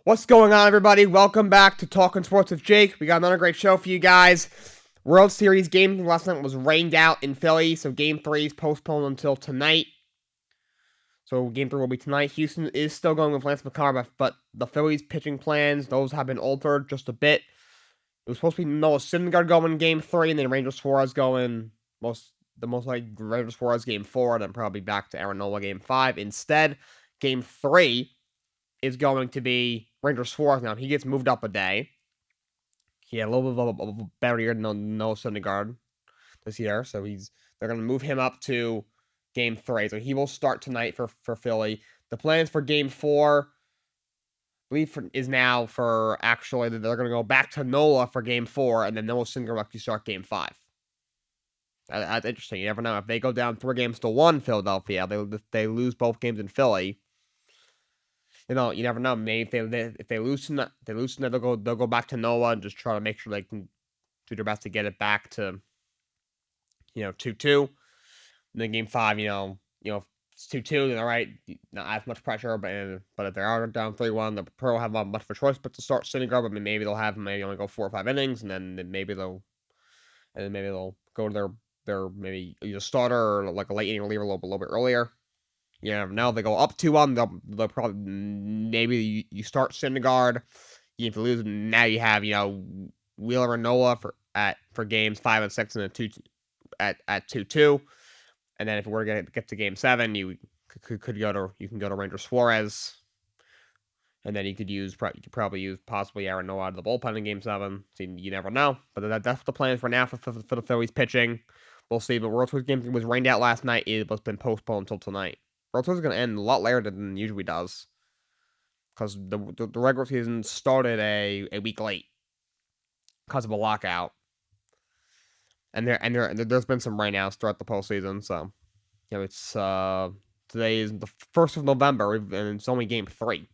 What's going on, everybody? Welcome back to Talkin Sports with Jake. We got another great show for you guys. World Series game last night was rained out in Philly, so Game 3 is postponed until tonight. So Game 3 will be tonight. Houston is still going with Lance McCullers, but the Phillies' pitching plans, those have been altered just a bit. It was supposed to be Noah Syndergaard going Game 3, and then Ranger Suarez going the most like Ranger Suarez Game 4, and then probably back to Aaron Nola Game 5. Instead, Game 3 is going to be Ranger Suarez now. He gets moved up a day. He had a little bit of a better year than Noah Syndergaard this year, so they're going to move him up to Game 3. So he will start tonight for Philly. The plans for Game 4, I believe, is now for actually they're going to go back to Nola for Game 4, and then Noah Syndergaard will actually start Game 5. That's interesting. You never know. If they go down 3-1 Philadelphia, they lose both games in Philly. You never know. Maybe if they lose tonight, they'll go back to Noah and just try to make sure they can do their best to get it back to 2-2. And then Game 5, it's 2-2, then all right, not as much pressure, but if they are down 3-1, the Pro will have much of a choice but to start Syndergaard. But maybe they'll have maybe only go 4 or 5 innings, and then maybe they'll go to their maybe either starter or like a late inning reliever a little bit earlier. You never know. They go up 2-1. They'll probably maybe you start Syndergaard. If you lose, now you have Wheeler and Nola for games 5 and 6 and then 2 at 2-2. And then if we're gonna get to Game 7, you can go to Ranger Suarez, and then you could probably use possibly Aaron Nola out of the bullpen in Game 7. So you never know. But that's the plan for now for the Phillies pitching. We'll see. But World Series game was rained out last night. It was been postponed until tonight. World Series is going to end a lot later than it usually does, because the regular season started a week late because of a lockout, and there's been some rainouts throughout the postseason. So it's today is the 1st of November, and it's only Game 3.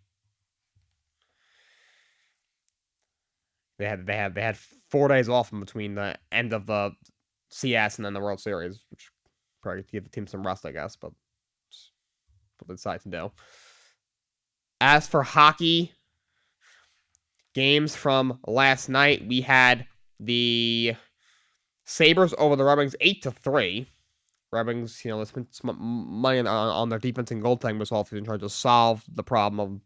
They had 4 days off in between the end of the CS and then the World Series, which probably give the team some rest, I guess, but what they decide to do. As for hockey games from last night, we had the Sabres over the Red Wings 8-3. Red Wings, they spent some money on their defense and goaltending this offseason trying to solve the problem.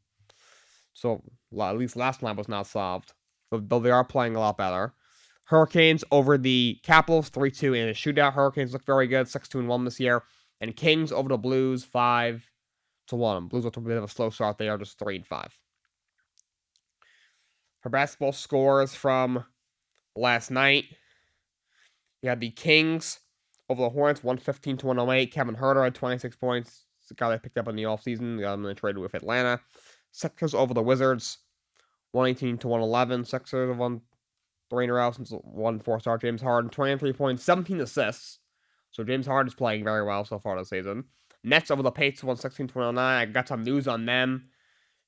So at least last night was not solved, though they are playing a lot better. Hurricanes over the Capitals 3-2 in a shootout. Hurricanes look very good, 6-2-1 this year. And Kings over the Blues 5-1. Blues looked a bit of a slow start. They are just 3-5. For basketball scores from last night, you had the Kings over the Hornets 115-108. Kevin Huerter had 26 points. It's the guy they picked up in the offseason. They traded with Atlanta. Sixers over the Wizards 118-111. Sixers have won 3 in a row since 1 4-star James Harden. 23 points, 17 assists. So James Harden is playing very well so far this season. Nets over the Pacers 116-109. I got some news on them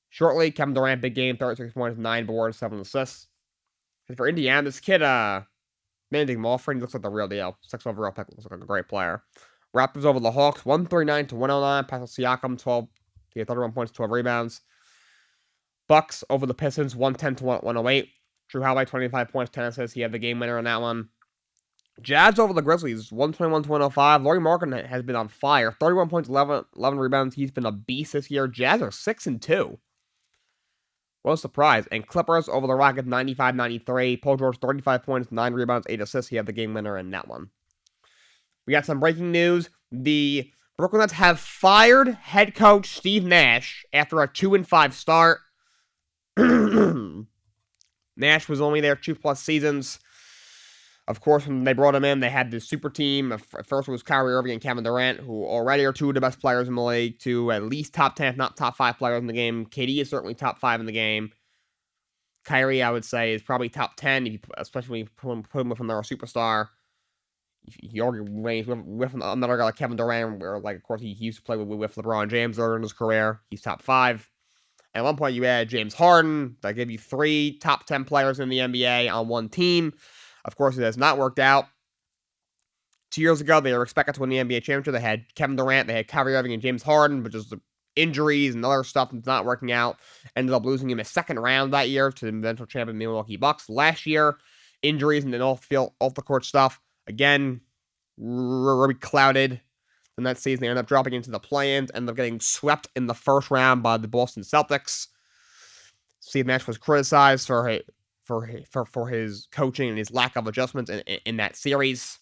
shortly. Kevin Durant, big game, 36 points, 9 boards, 7 assists. And for Indiana, this kid, Mandy Malford, looks like the real deal. 6th overall pick, looks like a great player. Raptors over the Hawks 139-109. Pascal Siakam, 12. He had 31 points, 12 rebounds. Bucks over the Pistons 110-108. Drew Holiday, 25 points, 10 assists. He had the game winner on that one. Jazz over the Grizzlies, 121-105. Lauri Markkanen has been on fire. 31 points, 11 rebounds. He's been a beast this year. Jazz are 6-2. What a surprise. And Clippers over the Rockets, 95-93. Paul George, 35 points, 9 rebounds, 8 assists. He had the game winner in that one. We got some breaking news. The Brooklyn Nets have fired head coach Steve Nash after a 2-5 start. Nash was only there 2+ seasons. Of course, when they brought him in, they had the super team. At first, it was Kyrie Irving and Kevin Durant, who already are 2 of the best players in the league, 2 at least top 10, if not top 5 players in the game. KD is certainly top 5 in the game. Kyrie, I would say, is probably top 10, especially when you put him with another superstar. You argue with another guy like Kevin Durant, where, of course, he used to play with LeBron James earlier in his career. He's top 5. At one point, you had James Harden. That gave you 3 top 10 players in the NBA on one team. Of course, it has not worked out. 2 years ago, they were expected to win the NBA championship. They had Kevin Durant, they had Kyrie Irving, and James Harden, but just injuries and other stuff that's not working out. Ended up losing him a second round that year to the eventual champion Milwaukee Bucks. Last year, injuries and then off the court stuff. Again, really clouded. The next season, they ended up dropping into the play-ins, ended up getting swept in the first round by the Boston Celtics. Steve Nash was criticized for his coaching and his lack of adjustments in that series.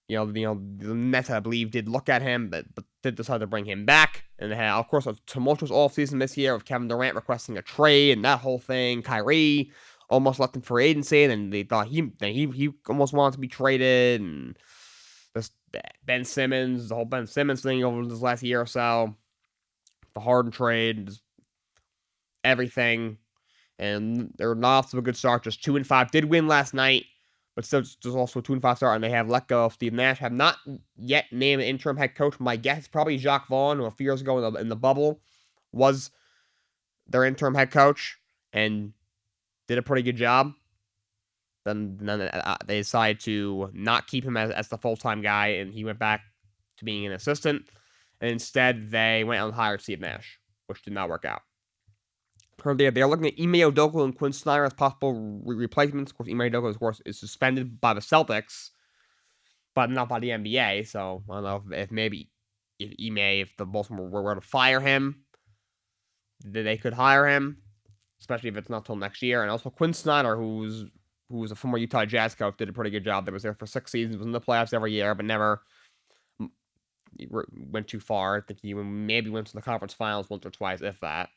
The Nets, I believe, did look at him, but did decide to bring him back. And they had, of course, a tumultuous offseason this year with Kevin Durant requesting a trade and that whole thing. Kyrie almost left him for agency, and they thought he almost wanted to be traded. And this Ben Simmons, the whole Ben Simmons thing over this last year or so, the Harden trade, everything. And they're not off to a good start, just 2-5. Did win last night, but still just also a 2-5 start, and they have let go of Steve Nash. Have not yet named an interim head coach. My guess is probably Jacques Vaughn, who a few years ago in the bubble was their interim head coach and did a pretty good job. Then they decided to not keep him as the full-time guy, and he went back to being an assistant. And instead, they went and hired Steve Nash, which did not work out. They're looking at Ime Udoka and Quinn Snyder as possible replacements. Of course, Ime Udoka, of course, is suspended by the Celtics, but not by the NBA. So I don't know if the Baltimore were to fire him, they could hire him, especially if it's not till next year. And also Quinn Snyder, who was a former Utah Jazz coach, did a pretty good job. That was there for 6 seasons, was in the playoffs every year, but never went too far. I think he maybe went to the conference finals once or twice, if that.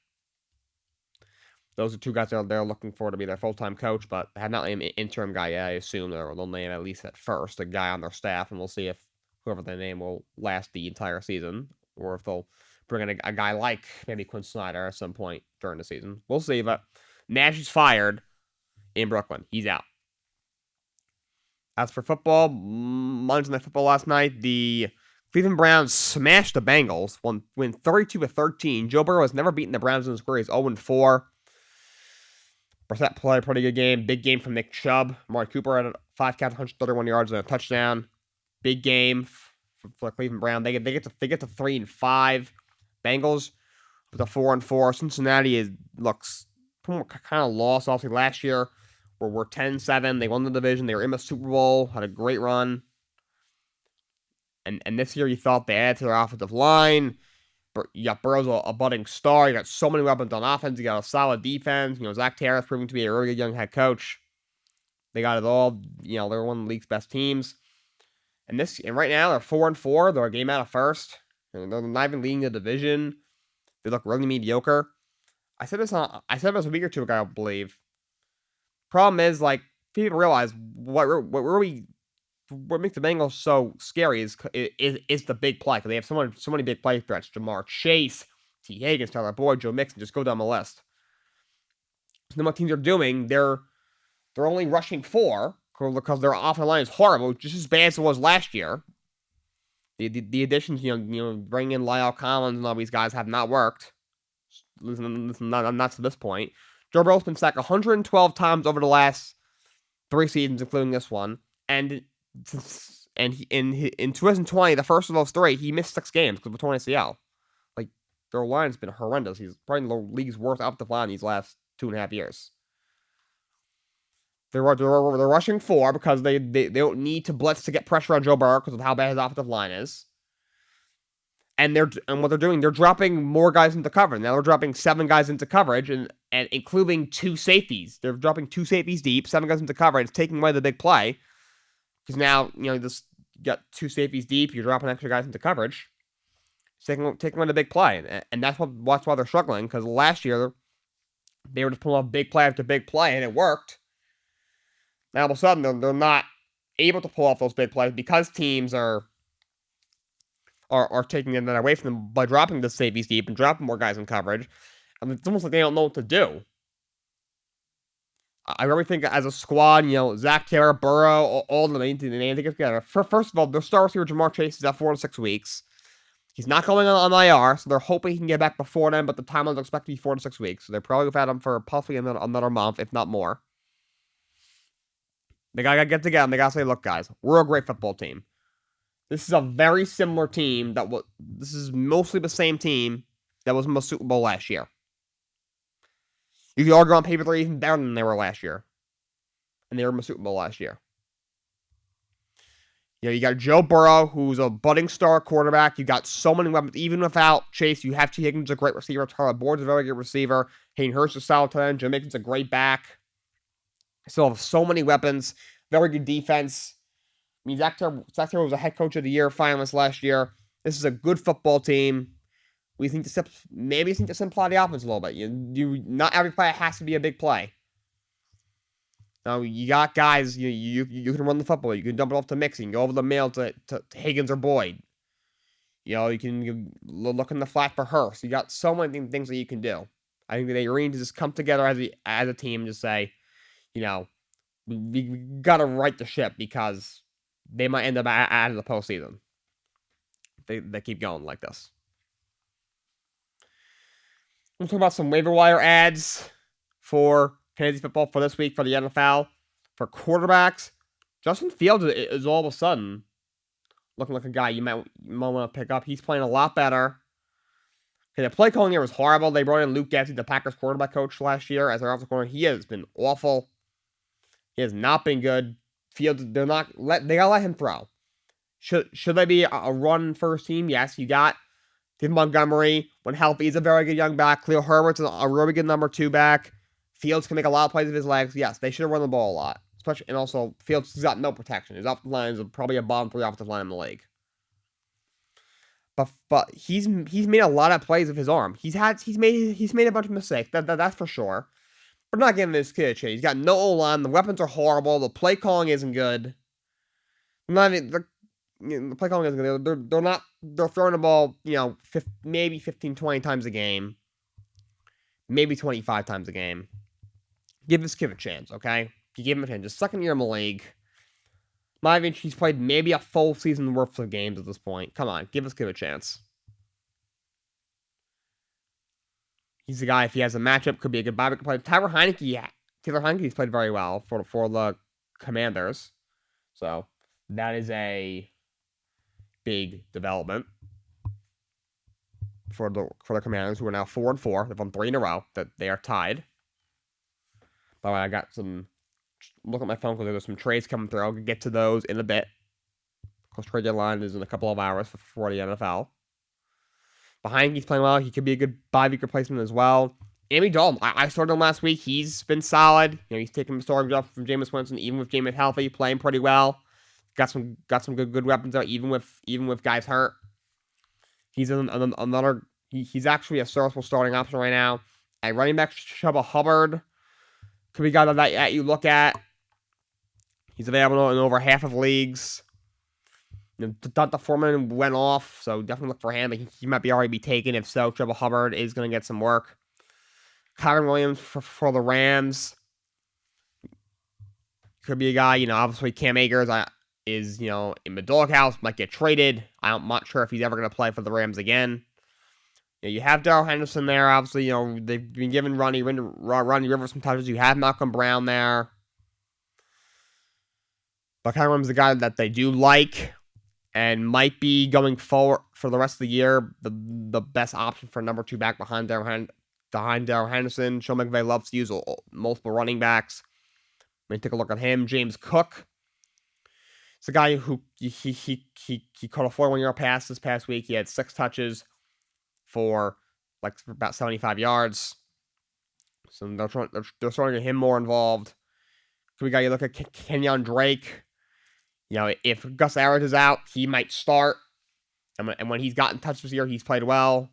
Those are two guys they're looking for to be their full-time coach, but have not named an interim guy yet. I assume they'll name at least at first a guy on their staff, and we'll see if whoever they name will last the entire season, or if they'll bring in a guy like maybe Quinn Snyder at some point during the season. We'll see, but Nash is fired in Brooklyn. He's out. As for football, Monday Night Football last night, the Cleveland Browns smashed the Bengals, win 32-13. Joe Burrow has never beaten the Browns in his career. He's 0-4. Brissett played a pretty good game. Big game from Nick Chubb. Amari Cooper had 5 catches, 131 yards, and a touchdown. Big game for Cleveland Brown. They get to 3-5. Bengals with a 4-4. Cincinnati looks kind of lost. Obviously, last year we're 10-7. They won the division. They were in the Super Bowl. Had a great run. And this year you thought they added to their offensive line. You got Burrow's a budding star. You got so many weapons on offense. You got a solid defense. Zach Taylor's proving to be a really good young head coach. They got it all. They're one of the league's best teams. And right now they're 4-4. They're a game out of first. And they're not even leading the division. They look really mediocre. I said this a week or two ago, I believe. Problem is, people realize what makes the Bengals so scary is the big play. Because they have so many big play threats. Jamar Chase, T. Higgins, Tyler Boyd, Joe Mixon. Just go down the list. So what teams are doing, they're only rushing 4 because their offensive line is horrible, just as bad as it was last year. The additions, bringing in Lyle Collins and all these guys have not worked. Not to this point. Joe Burrow's been sacked 112 times over the last 3 seasons, including this one. And in 2020, the first of those 3, he missed 6 games because of a torn ACL. Their line's been horrendous. He's probably the league's worst offensive line these last 2.5 years. They're rushing 4 because they don't need to blitz to get pressure on Joe Burrow because of how bad his offensive line is. And what they're doing, they're dropping more guys into coverage. Now they're dropping 7 guys into coverage, and including 2 safeties. They're dropping 2 safeties deep, 7 guys into coverage, taking away the big play. Because now, you got 2 safeties deep, you're dropping extra guys into coverage. Taking away the big play. And that's why they're struggling, because last year, they were just pulling off big play after big play, and it worked. Now, all of a sudden, they're not able to pull off those big plays because teams are taking that away from them by dropping the safeties deep and dropping more guys in coverage. And it's almost like they don't know what to do. I really think as a squad, Zach Taylor, Burrow, all of them, they need to get together. First of all, their star receiver, Jamar Chase, is out 4 to 6 weeks. He's not going on IR, so they're hoping he can get back before then, but the timelines are expected to be 4 to 6 weeks. So they're probably without him for possibly another month, if not more. They gotta get together and they gotta say, look, guys, we're a great football team. This is a very similar team this is mostly the same team that was in the Super Bowl last year. You could argue on paper they're even better than they were last year. And they were in the Super Bowl last year. You got Joe Burrow, who's a budding star quarterback. You got so many weapons. Even without Chase, you have T. Higgins, a great receiver. Tyler Boyd's a very good receiver. Hayden Hurst is a solid tight end. Joe Mixon's a great back. Still have so many weapons. Very good defense. I mean, Zach Taylor was a head coach of the year finalist last year. This is a good football team. We think maybe to simplify the offense a little bit. Not every play has to be a big play. Now, you got guys, you can run the football. You can dump it off to Mixon. You can go over the middle to Higgins or Boyd. You can look in the flat for Hurst. You got so many things that you can do. I think that they need to just come together as a team and just say, we got to right the ship because they might end up out of the postseason. They keep going like this. We'll talk about some waiver wire ads for fantasy football for this week for the NFL. For quarterbacks, Justin Fields is all of a sudden looking like a guy you might want to pick up. He's playing a lot better. Okay, the play calling here was horrible. They brought in Luke Getsy, the Packers quarterback coach last year, as their offensive corner. He has been awful. He has not been good. Fields, they gotta let him throw. Should they be a run first team? Yes, you got David Montgomery. When healthy, he's a very good young back. Khalil Herbert's a really good number 2 back. Fields can make a lot of plays with his legs. Yes, they should have run the ball a lot. And also, Fields has got no protection. His offensive line is probably a bottom 3 offensive line in the league. But he's made a lot of plays with his arm. He's made a bunch of mistakes. That's for sure. But not giving this kid a chance. He's got no O-line. The weapons are horrible. The play calling isn't good. The play calling isn't good. They're throwing the ball, maybe 15, 20 times a game. Maybe 25 times a game. Give this kid a chance, okay? You give him a chance. His second year in the league. He's played maybe a full season worth of games at this point. Come on, give this kid a chance. He's the guy, if he has a matchup, could be a good bye week play. Taylor Heineke's played very well for the Commanders. So, that is a big development for the Commanders, who are now 4-4. They've won 3 in a row. That they are tied. By the way, I got some. Look at my phone because there's some trades coming through. I'll get to those in a bit. Because trade deadline is in a couple of hours for the NFL. Behind he's playing well. He could be a good bye week replacement as well. Andy Dalton, I started him last week. He's been solid. He's taking the starting job from Jameis Winston, even with Jameis healthy, playing pretty well. Got some good weapons out, even with guys hurt. He's another. He's actually a serviceable starting option right now. At running back, Chuba Hubbard could be a guy that you look at. He's available in over half of leagues. Donta Foreman went off, so definitely look for him. He might already be taken. If so, Chuba Hubbard is going to get some work. Kyron Williams for the Rams could be a guy. Obviously Cam Akers is in the doghouse, might get traded. I'm not sure if he's ever going to play for the Rams again. You have Darrell Henderson there. Obviously, they've been giving Ronnie Rivers some touches. You have Malcolm Brown there. But Kyron Williams is the guy that they do like and might be going forward for the rest of the year the best option for number 2 back behind Darrell Henderson. Sean McVay loves to use multiple running backs. Take a look at him. James Cook. It's a guy who he caught a 41-yard pass this past week. He had 6 touches for about 75 yards. So they're trying to get him more involved. Could we got you look at Kenyon Drake. If Gus Edwards is out, he might start. And when he's gotten touches this year, he's played well.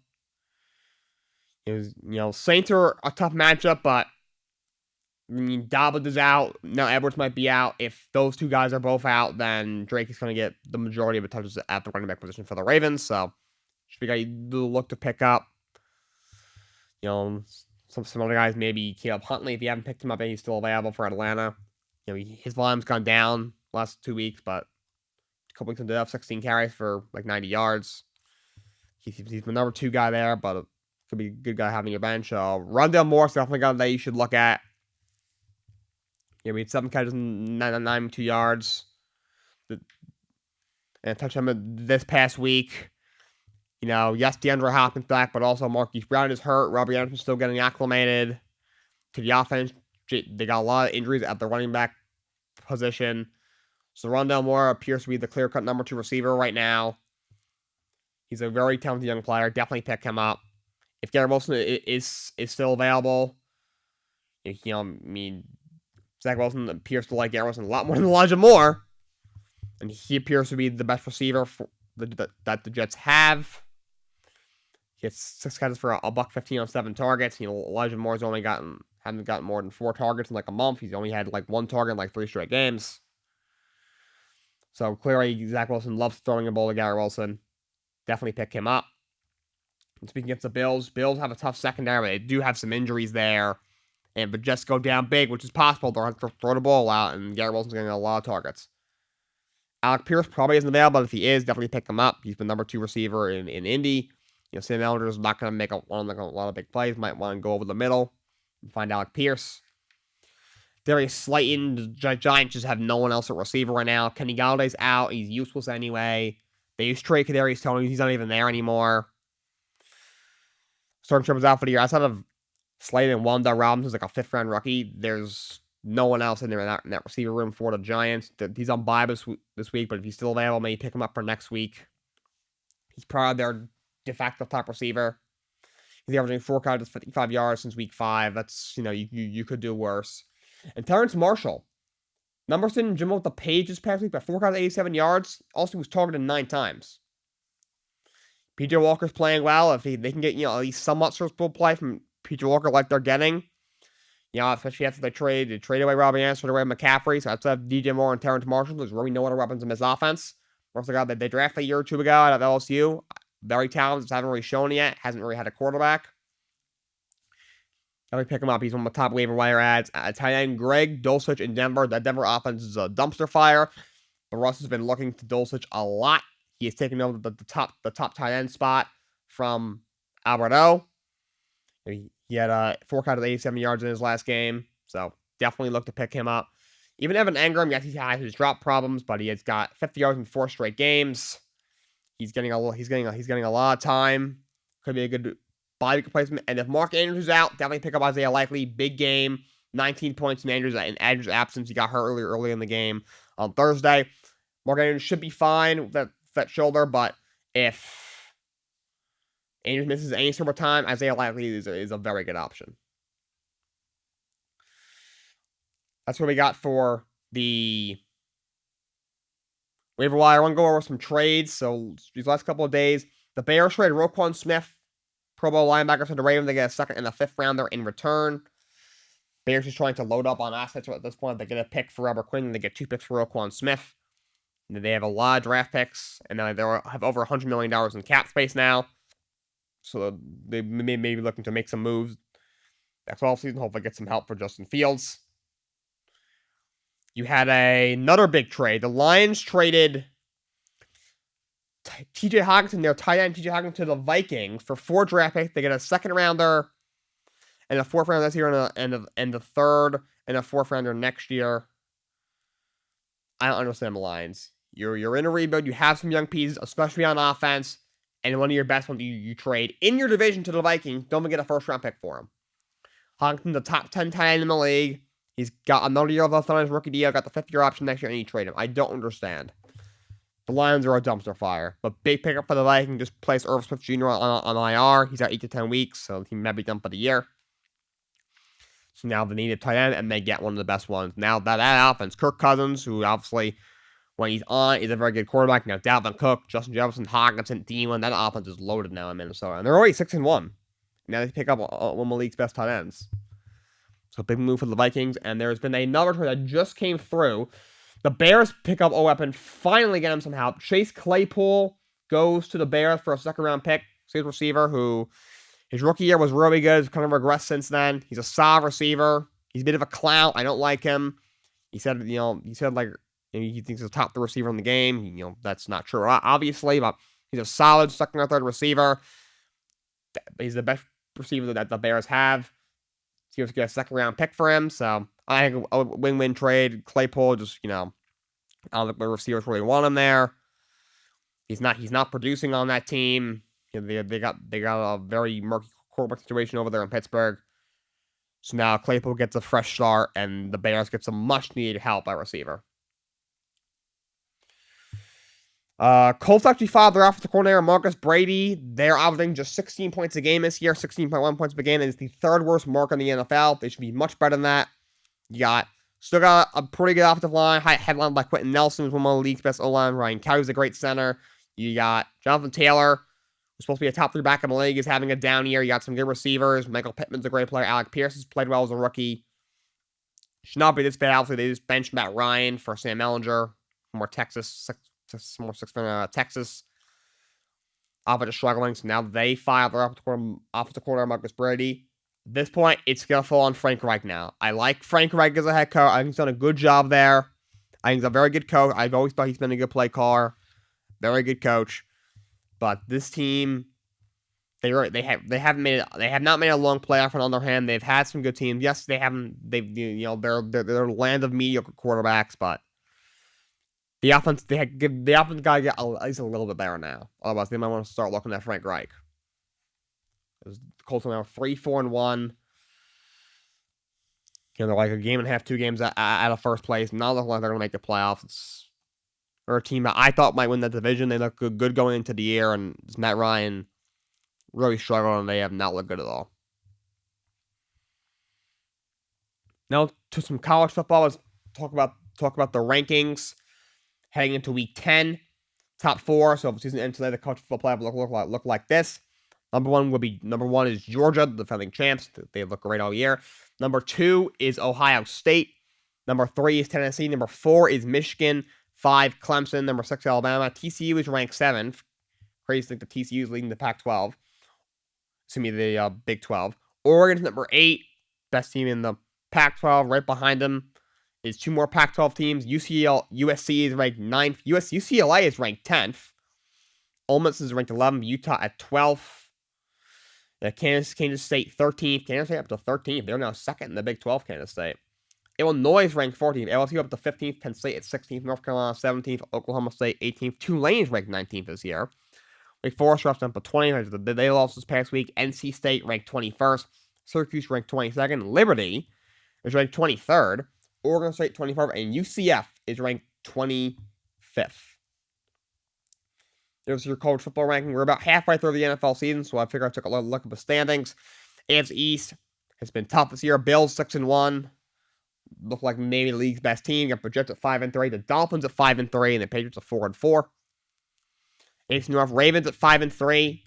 Saints are a tough matchup, but Dobbins is out. Now Edwards might be out. If those 2 guys are both out, then Drake is going to get the majority of the touches at the running back position for the Ravens. So, should be a guy you look to pick up. Some other guys, maybe Caleb Huntley, if you haven't picked him up and he's still available for Atlanta. His volume's gone down last 2 weeks, but a couple weeks into that, 16 carries for 90 yards. He's the number 2 guy there, but could be a good guy having your bench. Rondale Moore's definitely a guy that you should look at. We had 7 catches and 92 yards. and touched him this past week. You know, yes, DeAndre Hopkins back, but also Marquise Brown is hurt. Robbie Anderson's still getting acclimated to the offense. They got a lot of injuries at the running back position. So Rondale Moore appears to be the clear-cut number 2 receiver right now. He's a very talented young player. Definitely pick him up. If Garrett Wilson is still available, you know, I mean, Zach Wilson appears to like Garrett Wilson a lot more than Elijah Moore. And he appears to be the best receiver that the Jets have. He has 6 catches for a $115 on 7 targets. You know, Elijah Moore's hasn't gotten more than 4 targets in like a month. He's only had like 1 target in like 3 straight games. So clearly, Zach Wilson loves throwing a ball to Garrett Wilson. Definitely pick him up. And speaking against the Bills have a tough secondary, but they do have some injuries there. And but Jets go down big, which is possible. They'll have to throw the ball out, and Garrett Wilson's going to get a lot of targets. Alec Pierce probably isn't available, but if he is, definitely pick him up. He's the number 2 receiver in Indy. You know, Sam Ellinger is not going to make a lot of big plays. Might want to go over the middle and find Alec Pierce. Darius Slayton, the Giants just have no one else at receiver right now. Kenny Galladay's out. He's useless anyway. They used to trade Kadarius Toney. He's not even there anymore. Stormtrooper's out for the year. Outside of Slayton and Wanda Robinson's like a 5th-round rookie, there's no one else in there in that receiver room for the Giants. He's on bye this week, but if he's still available, maybe pick him up for next week. He's probably their de facto top receiver. He's averaging 4 catches, 55 yards since week 5. That's, you know, you could do worse. And Terrence Marshall. Numbers didn't jump with the page this past week, but 4 catches, 87 yards. Also was targeted 9 times. PJ Walker's playing well. If they can get, you know, at least somewhat serviceable play from PJ Walker like they're getting, you know, especially after they trade away Robbie Anderson, trade away McCaffrey. So outside of DJ Moore and Terrence Marshall, there's really no other weapons in this offense. Most of the guy that they drafted a year or 2 ago out of LSU. Very talented, just haven't really shown yet. Hasn't really had a quarterback. Let me pick him up. He's one of the top waiver wire ads. Tight end Greg Dulcich in Denver. That Denver offense is a dumpster fire. But Russ has been looking to Dulcich a lot. He has taken over the top tight end spot from Alberto. He had 4 catches, 87 yards in his last game. So definitely look to pick him up. Even Evan Engram, yes, he has his drop problems, but he has got 50 yards in 4 straight games. He's getting a lot of time. Could be a good body replacement. And if Mark Andrews is out, definitely pick up Isaiah Likely. Big game. 19 points in Andrews' absence. He got hurt early in the game on Thursday. Mark Andrews should be fine with that shoulder, but if Andrews misses any sort of time, Isaiah Likely is a very good option. That's what we got for the waiver wire. I want to go over some trades. So these last couple of days, the Bears traded Roquan Smith, Pro Bowl linebacker, to the Ravens. They get a 2nd and a 5th rounder in return. Bears just trying to load up on assets at this point. They get a pick for Robert Quinn, and they get 2 picks for Roquan Smith. And they have a lot of draft picks, and they have over $100 million in cap space now. So they may be looking to make some moves next offseason. Hopefully get some help for Justin Fields. You had another big trade. The Lions traded TJ Hockenson, their tight end TJ Hockenson, to the Vikings for 4 draft picks. They get a 2nd rounder and a 4th rounder this year, and the 3rd and a 4th rounder next year. I don't understand the Lions. You're in a rebuild. You have some young pieces, especially on offense, and one of your best ones you trade in your division to the Vikings. Don't even get a 1st-round pick for him. Hockenson's the top 10 tight end in the league. He's got another year left on his rookie deal. Got the 5th-year option next year, and you trade him. I don't understand. The Lions are a dumpster fire. But big pickup for the Vikings. Just place Irv Smith Jr. on IR. He's got 8 to 10 weeks, so he may be done for the year. So now they need a tight end, and they get one of the best ones. Now that offense, Kirk Cousins, who obviously, when he's on, is a very good quarterback. Now Dalvin Cook, Justin Jefferson, Hockenson, Thielen, that offense is loaded now in Minnesota. And they're already 6-1. Now they pick up one of the league's best tight ends. So big move for the Vikings. And there's been another trade that just came through. The Bears pick up a weapon, finally get him some help. Chase Claypool goes to the Bears for a 2nd-round pick. State receiver who, his rookie year was really good. He's kind of regressed since then. He's a solid receiver. He's a bit of a clown. I don't like him. He said he thinks he's a top 3 receiver in the game. That's not true, obviously, but he's a solid 2nd or 3rd receiver. He's the best receiver that the Bears have. So you get a 2nd-round pick for him. So I think a win-win trade. Claypool just, I don't think the receivers really want him there. He's not producing on that team. They got a very murky quarterback situation over there in Pittsburgh. So now Claypool gets a fresh start, and the Bears get some much-needed help at receiver. Colts actually filed their offensive coordinator, Marcus Brady. They're averaging just 16 points a game this year, 16.1 points per game. It's the third worst mark in the NFL. They should be much better than that. Still got a pretty good offensive line, headlined by Quentin Nelson, who's one of the league's best O-line. Ryan Kelly's a great center. You got Jonathan Taylor, who's supposed to be a top 3 back in the league, is having a down year. You got some good receivers. Michael Pittman's a great player. Alec Pierce has played well as a rookie. Should not be this bad. Obviously, they just benched Matt Ryan for Sam Ehlinger, more Texas. Texas. Offensive struggling, so now they fire their offensive coordinator, Marcus Brady. At this point, it's going to fall on Frank Reich now. I like Frank Reich as a head coach. I think he's done a good job there. I think he's a very good coach. I've always thought he's been a good play caller. Very good coach. But this team, they have not made a long playoff on the other hand. They've had some good teams. Yes, they're a land of mediocre quarterbacks, but the offense gotta get at least a little bit better now. Otherwise, they might want to start looking at Frank Reich. The Colts are now 3-4-1. They're like a game and a half, 2 games out of first place. Not looking like they're going to make the playoffs. They're a team that I thought might win that division. They look good going into the year, and Matt Ryan really struggled, and they have not looked good at all. Now to some college football. Let's talk about the rankings heading into Week 10. Top 4. So if the season ends today, the college football playoff look like this. Number one is Georgia, the defending champs. They look great all year. Number 2 is Ohio State. Number 3 is Tennessee. Number 4 is Michigan. 5, Clemson. Number 6, Alabama. TCU is ranked 7th. Crazy to think that TCU is leading the Pac-12. The Big 12. Oregon's number 8. Best team in the Pac-12. Right behind them is 2 more Pac-12 teams. USC is ranked 9th. UCLA is ranked 10th. Ole Miss is ranked 11th. Utah at 12th. Kansas State 13th. Kansas State up to 13th. They're now 2nd in the Big 12, Kansas State. Illinois is ranked 14th. LSU up to 15th. Penn State at 16th. North Carolina 17th. Oklahoma State 18th. Tulane is ranked 19th this year. Wake Forest drops down to 20th. They lost this past week. NC State ranked 21st. Syracuse ranked 22nd. Liberty is ranked 23rd. Oregon State 24th. And UCF is ranked 25th. There's your college football ranking. We're about halfway through the NFL season, so I figured I took a look at the standings. AFC East has been tough this year. Bills 6-1. Look like maybe the league's best team. Got projected at 5-3. The Dolphins at 5-3, and the Patriots at 4-4. AFC North, Ravens at 5-3.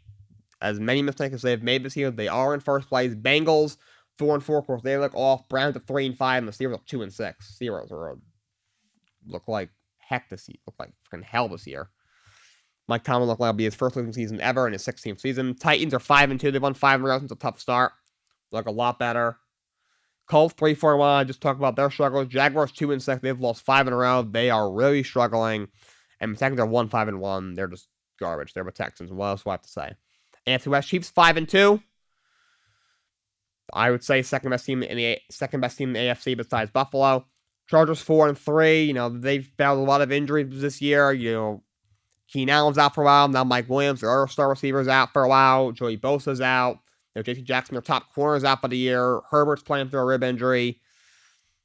As many mistakes as they've made this year, they are in first place. Bengals 4-4. Of course, they look off. Browns at 3-5, and the Steelers at 2-6. Steelers look like heck this year. Look like freaking hell this year. Mike Tomlin looked like it'll be his first losing season ever in his 16th season. Titans are 5-2. They've won 5 in a row since a tough start. Look a lot better. Colts 3-4-1. I just talked about their struggles. Jaguars 2-6. They've lost 5 in a row. They are really struggling. And the Texans are 1-5-1. They're just garbage. They're the Texans. What else do I have to say? AFC West Chiefs 5-2. I would say second best team in the AFC besides Buffalo. Chargers 4-3. They've battled a lot of injuries this year. Keenan Allen's out for a while. Now Mike Williams, their other star receiver's out for a while. Joey Bosa's out. J.C. Jackson, their top corner's out for the year. Herbert's playing through a rib injury.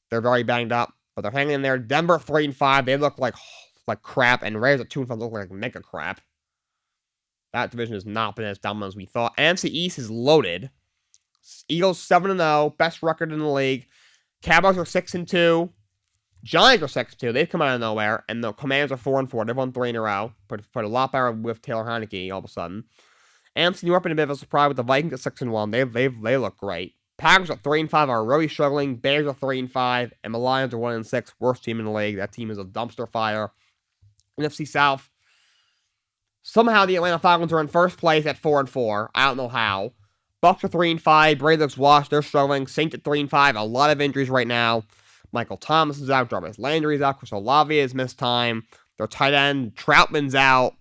They're very banged up, but they're hanging in there. Denver 3-5. They look like crap, and Raiders at 2-5 look like mega crap. That division has not been as dominant as we thought. NFC East is loaded. Eagles 7-0, best record in the league. Cowboys are 6-2. Giants are 6-2. They've come out of nowhere. And the Commanders are 4-4. They've won 3 in a row. Put a lot better with Taylor Heineke all of a sudden. AFC North been a bit of a surprise with the Vikings at 6-1. They look great. Packers at 3-5 are really struggling. Bears are 3-5. And the Lions are 1-6. Worst team in the league. That team is a dumpster fire. NFC South. Somehow the Atlanta Falcons are in first place at 4-4. I don't know how. Bucks are 3-5. Brady looks washed. They're struggling. Saints at 3-5. A lot of injuries right now. Michael Thomas is out. Jarvis Landry is out. Chris Olave has missed time. Their tight end, Troutman's out.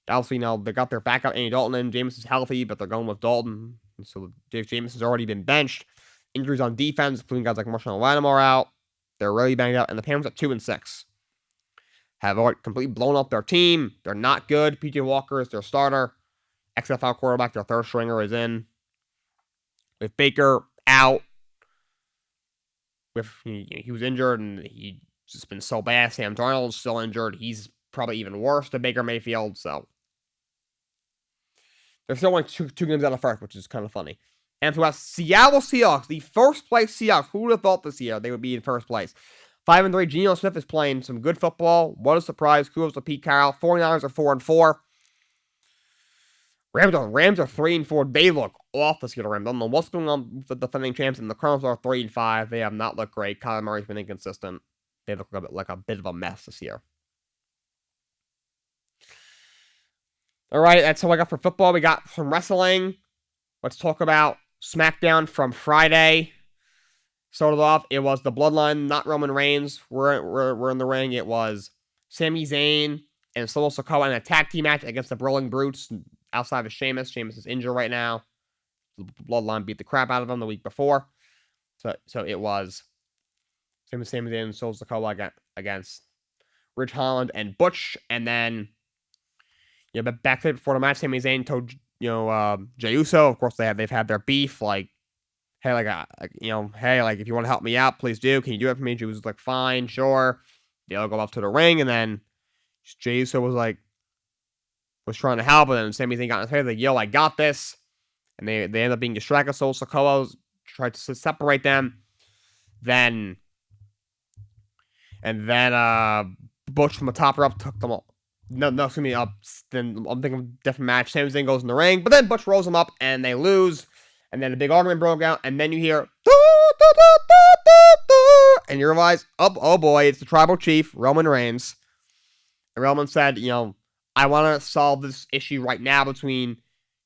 Obviously, they got their backup, Andy Dalton, and Jameis is healthy, but they're going with Dalton. So Jameis has already been benched. Injuries on defense, including guys like Marshawn Lattimore out. They're really banged up. And the Panthers at 2-6. have completely blown up their team. They're not good. PJ Walker is their starter. XFL quarterback, their third stringer, is in. With Baker out, he was injured and he's just been so bad. Sam Darnold's still injured. He's probably even worse than Baker Mayfield. So they're still only two games out of first, which is kind of funny. And to us, Seattle Seahawks, the first place Seahawks. Who would have thought this year they would be in first place? 5-3. Geno Smith is playing some good football. What a surprise. Kudos to Pete Carroll. 49ers are 4-4. Rams are 3-4. They look off this year. The Rams. I don't know what's going on with the defending champs, and the Cardinals are 3-5. They have not looked great. Kyler Murray's been inconsistent. They look like a bit of a mess this year. All right, that's all I got for football. We got some wrestling. Let's talk about SmackDown from Friday. Started off, it was the Bloodline, not Roman Reigns. We're in the ring. It was Sami Zayn and Solo Sikoa in a tag team match against the Brawling Brutes outside of Sheamus. Sheamus is injured right now. The Bloodline beat the crap out of him the week before. So it was Sami Zayn and Solo Sikoa against Ridge Holland and Butch. And then, but back before the match, Sami Zayn told, Jey Uso, of course, they've had their beef, like, hey, if you want to help me out, please do. Can you do it for me? Jey was like, fine, sure. They all go up to the ring, and then Jey Uso was trying to help, and then Sami Zayn got in his face, like, yo, I got this. And they end up being distracted. Solo Sikoa tried to separate them. Then Butch from the top rope took them all. No, excuse me. Then I'm thinking of a different match. Sami Zayn goes in the ring, but then Butch rolls them up, and they lose. And then a big argument broke out, and then you hear, and you realize, oh boy, it's the tribal chief, Roman Reigns. And Roman said, I want to solve this issue right now between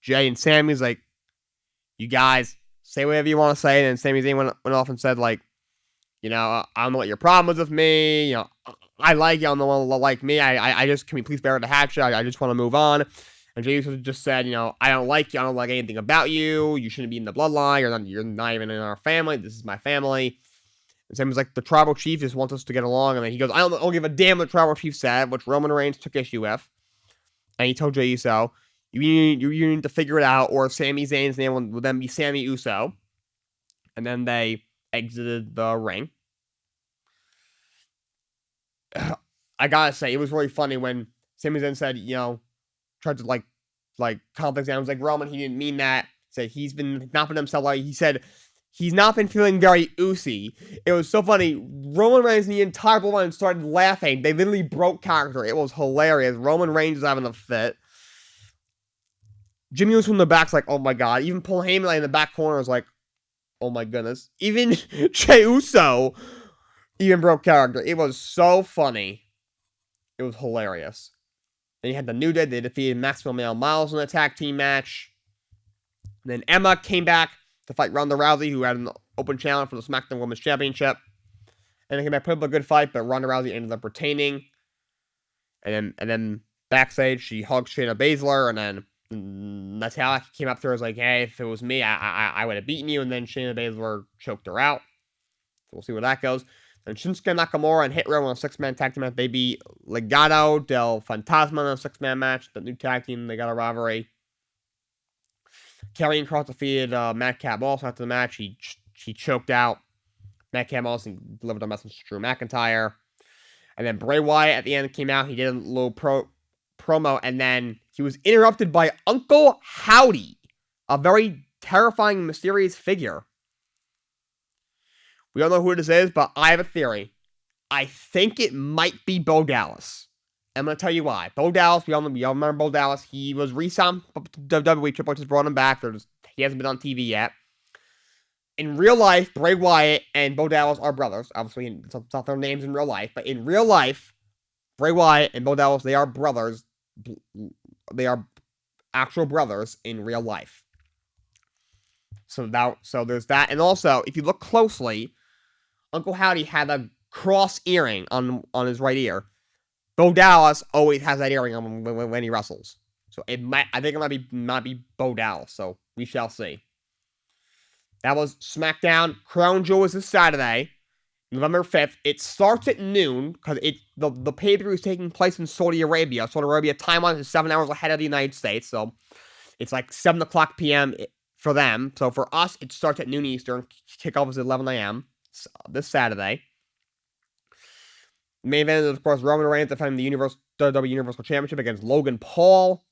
Jey and Sami. He's like, you guys, say whatever you want to say. And then Sami Zayn went off and said, like, I don't know what your problem is with me. I like you. I don't know what like me. I just, can we please bear the hatchet? I just want to move on. And Jey Uso just said, I don't like you. I don't like anything about you. You shouldn't be in the bloodline. You're not even in our family. This is my family. And Sami's like, the tribal chief just wants us to get along. And then he goes, I don't give a damn what the tribal chief said, which Roman Reigns took issue with. And he told Jey Uso, you need to figure it out, or Sami Zayn's name will then be Sami Uso. And then they exited the ring. I gotta say, it was really funny when Sami Zayn said, tried to calm things down. I was like, Roman, he didn't mean that. Said he's not been himself. Like, he said he's not been feeling very oozy. It was so funny. Roman Reigns and the entire bloodline started laughing. They literally broke character. It was hilarious. Roman Reigns is having a fit. Jimmy was from the back's like, oh my god. Even Paul Heyman in the back corner was like, oh my goodness. Even Jey Uso even broke character. It was so funny. It was hilarious. Then you had the New Day. They defeated Maxwell Male Miles in a tag team match. And then Emma came back to fight Ronda Rousey, who had an open challenge for the SmackDown Women's Championship. And they came back, put up a good fight, but Ronda Rousey ended up retaining. And then backstage, she hugged Shayna Baszler, and then Natalya came up to her and was like, hey, if it was me, I would have beaten you. And then Shayna Baszler choked her out. So we'll see where that goes. And Shinsuke Nakamura and Hit Row on a 6-man tag team match. They beat Legado del Fantasma in a 6-man match. The new tag team, they got a rivalry. Karrion Kross defeated Madcap Moss after the match. He choked out Madcap Moss and delivered a message to Drew McIntyre. And then Bray Wyatt at the end came out. He did a little promo, and then he was interrupted by Uncle Howdy, a very terrifying, mysterious figure. We don't know who this is, but I have a theory. I think it might be Bo Dallas. I'm going to tell you why. Bo Dallas, we all remember Bo Dallas. He was re-signed to WWE. Triple H just brought him back. He hasn't been on TV yet. In real life, Bray Wyatt and Bo Dallas are brothers. Obviously, it's not their names in real life. But in real life, Bray Wyatt and Bo Dallas, they are brothers. They are actual brothers in real life. So there's that. And also, if you look closely, Uncle Howdy had a cross earring on his right ear. Bo Dallas always has that earring on when he wrestles. So I think it might be Bo Dallas. So we shall see. That was SmackDown. Crown Jewel was this Saturday. November 5th. It starts at noon because the pay-per-view is taking place in Saudi Arabia. Saudi Arabia time-wise is 7 hours ahead of the United States, so it's like 7 o'clock p.m. for them. So for us, it starts at noon Eastern. Kickoff is at 11 a.m. this Saturday. The main event is, of course, Roman Reigns defending the WWE Universal Championship against Logan Paul.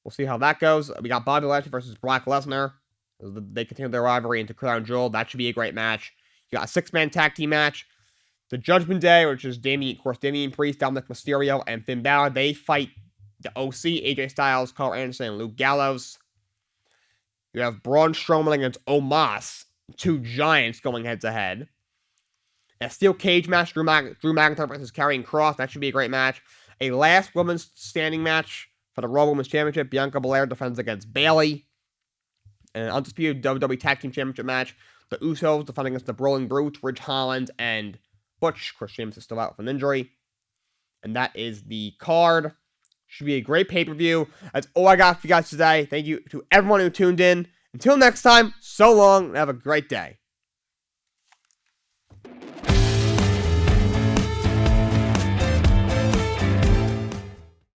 We'll see how that goes. We got Bobby Lashley versus Brock Lesnar. They continue their rivalry into Crown Jewel. That should be a great match. You got a 6-man tag team match. The Judgment Day, which is Damian Priest, Dominic Mysterio, and Finn Balor. They fight the OC, AJ Styles, Carl Anderson, and Luke Gallows. You have Braun Strowman against Omos. 2 giants going head-to-head. A steel cage match, Drew McIntyre versus Karrion Kross. That should be a great match. A last women's standing match for the Raw Women's Championship. Bianca Belair defends against Bayley. An undisputed WWE Tag Team Championship match. The Usos defending against the Brawling Brutes, Ridge Holland, and Butch. Chris Sheamus is still out with an injury. And that is the card. Should be a great pay-per-view. That's all I got for you guys today. Thank you to everyone who tuned in. Until next time, so long, and have a great day.